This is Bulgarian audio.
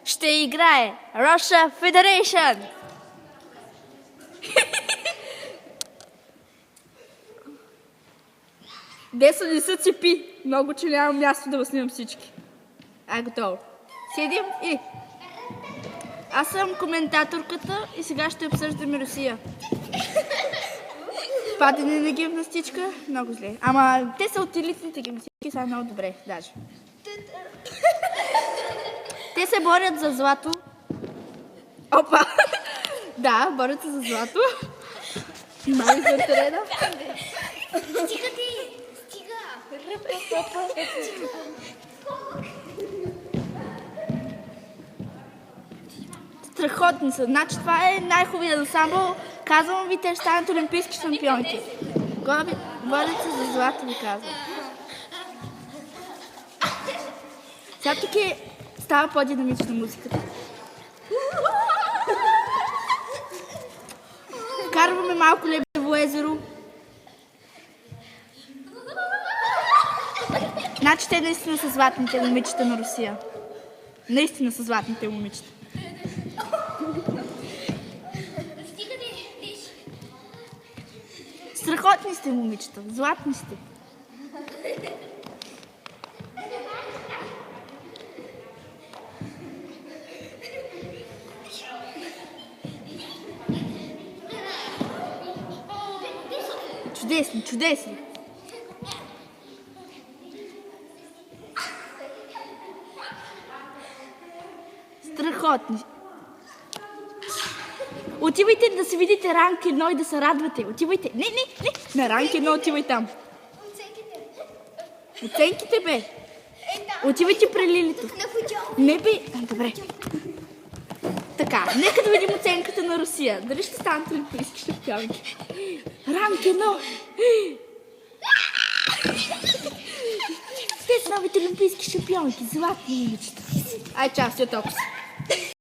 ще играе Russia Federation. Деса не се цепи. Много, че нямам място да го снимам всички. Готово. Седим и... Аз съм коментаторката и сега ще обсъждаме Русия. Падене на гимнастичка, много зле. Ама те са от елитните гимнастички, са много добре, даже. Те се борят за злато. Опа! Да, борят се за злато. Мали за терена. Стига ти! Стига! Страхотни са. Значи това е най-хубавият ансамбъл. Казвам ви, те ще станат олимпийски шампионки. Борят се за злато, ви казвам. Сега тук става по-динамична музиката. Вкарваме малко Лебедево езеро. Значи те наистина са златните момичета на Русия. Наистина са златните момичета. Страхотни сте, момичета. Златни сте. Чудесни, чудесни. Страхотни. Отивайте да си видите ранг 1 и да се радвате. Отивайте. Не. На ранг 1 отивай там. Оценките, бе. Отивайте при Лилито. Не, бе. Добре. Така, нека да видим оценката на Русия. Дали ще станат олимпийски шампионки? Ранг 1. Те са новите олимпийски шампионки. Златни момичета. Чао, все толкова.